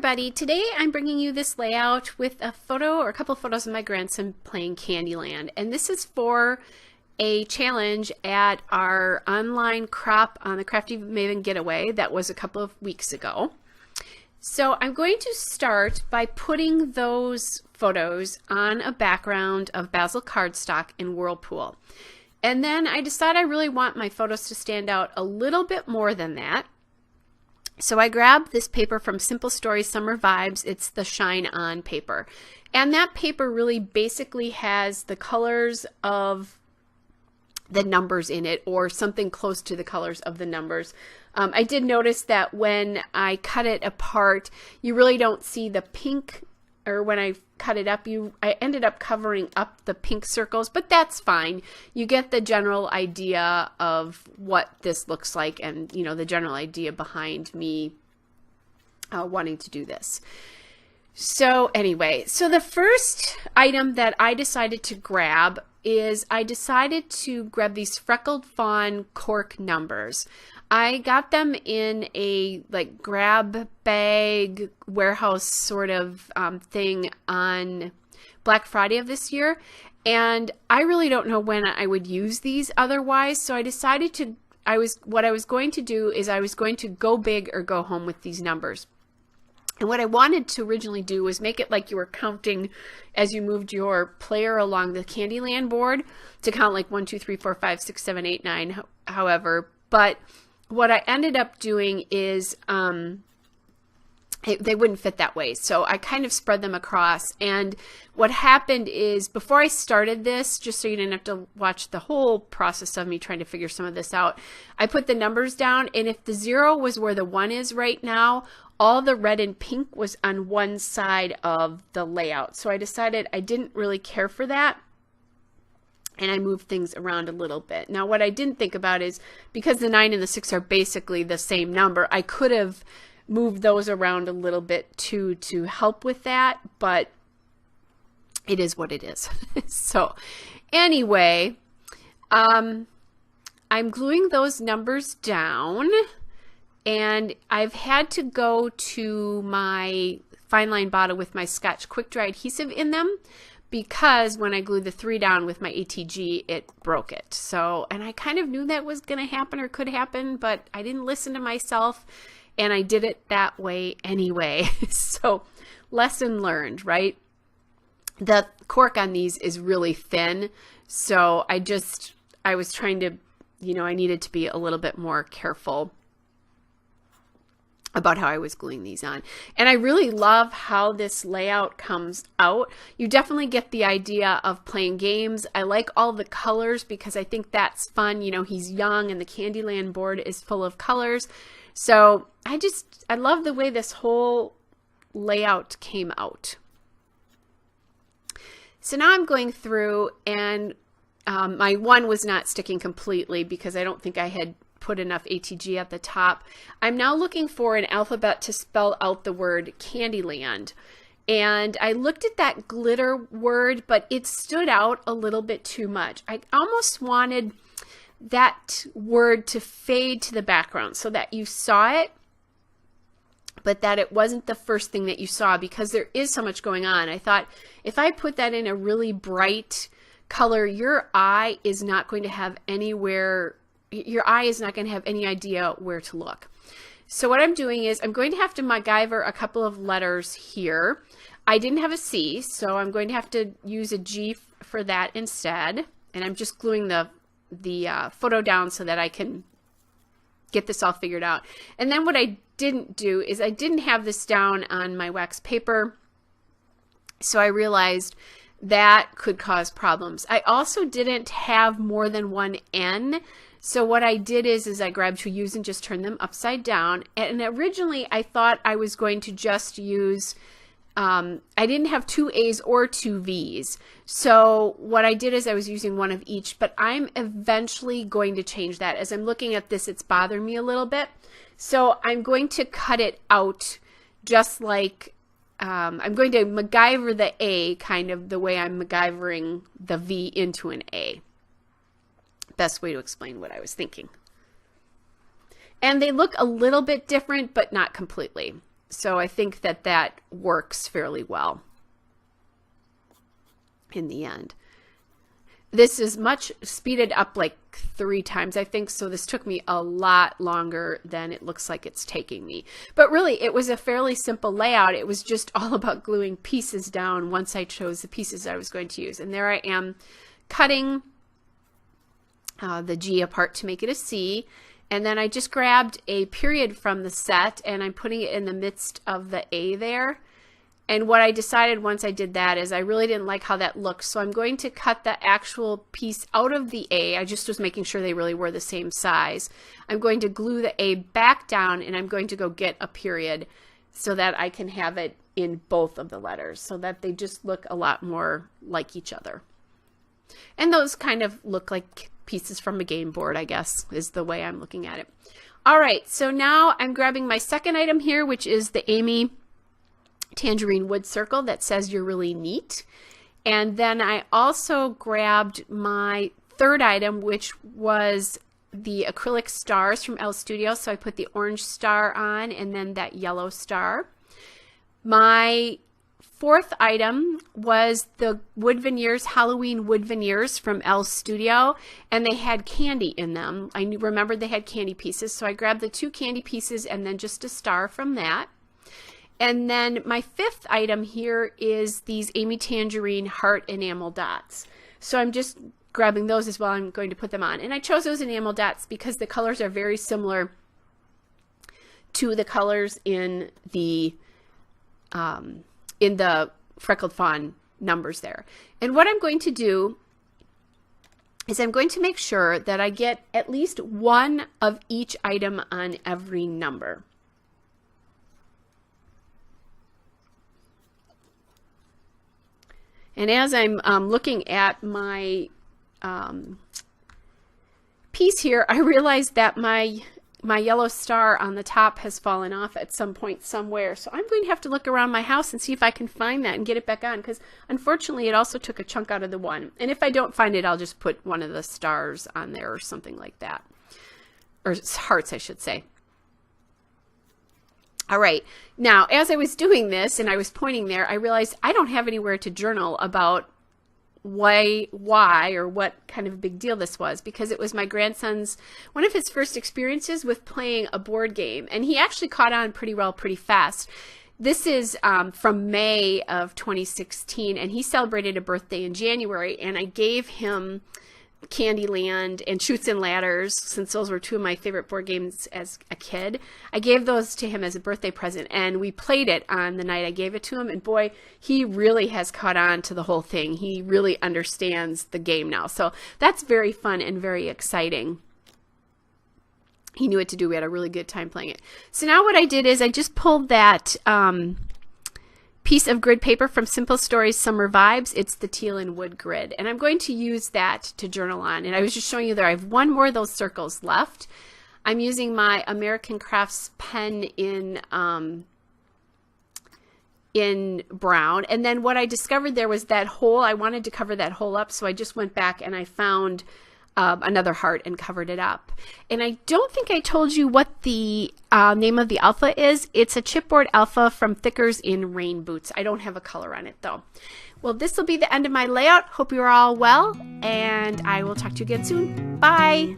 everybody, today I'm bringing you this layout with a photo or a couple of photos of my grandson playing Candyland, and this is for a challenge at our online crop on the Crafty Maven getaway that was a couple of weeks ago. So I'm going to start by putting those photos on a background of Basil cardstock in Whirlpool. And then I decided I really want my photos to stand out a little bit more than that. So I grabbed this paper from Simple Stories Summer Vibes. It's the Shine On paper. And that paper really basically has the colors of the numbers in it, or something close to the colors of the numbers. I did notice that when I cut it apart, you really don't see the pink, or when I cut it up, I ended up covering up the pink circles, but that's fine. You get the general idea of what this looks like, and you know, the general idea behind me wanting to do this. So anyway, so the first item that I decided to grab is I decided to grab these Freckled Fawn cork numbers. I got them in a like grab bag warehouse sort of thing on Black Friday of this year, and I really don't know when I would use these otherwise, so I decided to what I was going to do is I was going to go big or go home with these numbers. And what I wanted to originally do was make it like you were counting as you moved your player along the Candyland board to count like 1, 2, 3, 4, 5, 6, 7, 8, 9, however. But what I ended up doing is they wouldn't fit that way. So I kind of spread them across. And what happened is before I started this, just so you didn't have to watch the whole process of me trying to figure some of this out, I put the numbers down. And if the 0 was where the 1 is right now, all the red and pink was on one side of the layout. So I decided I didn't really care for that, and I moved things around a little bit. Now what I didn't think about is because the 9 and the 6 are basically the same number, I could have moved those around a little bit too to help with that, but it is what it is. So anyway, I'm gluing those numbers down. And I've had to go to my fine line bottle with my Scotch Quick Dry adhesive in them because when I glued the 3 down with my ATG, it broke it. So, and I kind of knew that was going to happen or could happen, but I didn't listen to myself and I did it that way anyway. So, lesson learned, right? The cork on these is really thin. So I was trying to, I needed to be a little bit more careful about how I was gluing these on. And I really love how this layout comes out. You definitely get the idea of playing games. I like all the colors because I think that's fun. He's young and the Candyland board is full of colors. So I love the way this whole layout came out. So now I'm going through and my 1 was not sticking completely because I don't think I had put enough ATG at the top. I'm now looking for an alphabet to spell out the word Candyland. And I looked at that glitter word, but it stood out a little bit too much. I almost wanted that word to fade to the background so that you saw it, but that it wasn't the first thing that you saw because there is so much going on. I thought if I put that in a really bright color, your eye is not going to have any idea where to look. So what I'm doing is I'm going to have to MacGyver a couple of letters here. I didn't have a C, so I'm going to have to use a G for that instead. And I'm just gluing the photo down so that I can get this all figured out. And then what I didn't do is I didn't have this down on my wax paper. So I realized that could cause problems. I also didn't have more than one N. So what I did is I grabbed 2 U's and just turned them upside down. And originally I thought I was going to just use, I didn't have 2 A's or 2 V's. So what I did is I was using one of each, but I'm eventually going to change that. As I'm looking at this, it's bothering me a little bit. So I'm going to cut it out just like, I'm going to MacGyver the A kind of the way I'm MacGyvering the V into an A. Best way to explain what I was thinking. And they look a little bit different, but not completely. So I think that that works fairly well in the end. This is much speeded up like 3 times, I think, so this took me a lot longer than it looks like it's taking me. But really, it was a fairly simple layout. It was just all about gluing pieces down once I chose the pieces I was going to use. And there I am cutting the G apart to make it a C. And then I just grabbed a period from the set and I'm putting it in the midst of the A there. And what I decided once I did that is I really didn't like how that looked. So I'm going to cut the actual piece out of the A. I just was making sure they really were the same size. I'm going to glue the A back down and I'm going to go get a period so that I can have it in both of the letters so that they just look a lot more like each other. And those kind of look like pieces from a game board, I guess, is the way I'm looking at it. All right, so now I'm grabbing my second item here, which is the Amy Tangerine Wood Circle that says "You're really neat." And then I also grabbed my third item, which was the acrylic stars from Elle Studio. So I put the orange star on and then that yellow star. My fourth item was the wood veneers, Halloween wood veneers from Elle Studio, and they had candy in them. I remembered they had candy pieces, so I grabbed the 2 candy pieces and then just a star from that. And then my fifth item here is these Amy Tangerine heart enamel dots. So I'm just grabbing those as well. I'm going to put them on. And I chose those enamel dots because the colors are very similar to the colors in the Freckled Fawn numbers there. And what I'm going to do is I'm going to make sure that I get at least one of each item on every number. And as I'm looking at my piece here, I realized that my yellow star on the top has fallen off at some point somewhere. So I'm going to have to look around my house and see if I can find that and get it back on, because unfortunately it also took a chunk out of the one. And if I don't find it, I'll just put one of the stars on there or something like that. Or hearts, I should say. All right, now as I was doing this and I was pointing there, I realized I don't have anywhere to journal about why or what kind of a big deal this was, because it was my grandson's, one of his first experiences with playing a board game, and he actually caught on pretty well, pretty fast. This is from May of 2016, and he celebrated a birthday in January, and I gave him Candyland and Chutes and Ladders, since those were 2 of my favorite board games as a kid. I gave those to him as a birthday present, and we played it on the night I gave it to him, and boy, he really has caught on to the whole thing. He really understands the game now, so that's very fun and very exciting. He knew what to do. We had a really good time playing it. So now what I did is I just pulled that piece of grid paper from Simple Stories Summer Vibes. It's the teal and wood grid, and I'm going to use that to journal on. And I was just showing you there I have one more of those circles left. I'm using my American Crafts pen in brown, and then what I discovered there was that hole. I wanted to cover that hole up, so I just went back and I found another heart and covered it up. And I don't think I told you what the name of the alpha is. It's a chipboard alpha from Thickers in Rain Boots. I don't have a color on it though. Well, this will be the end of my layout. Hope you're all well, and I will talk to you again soon. Bye.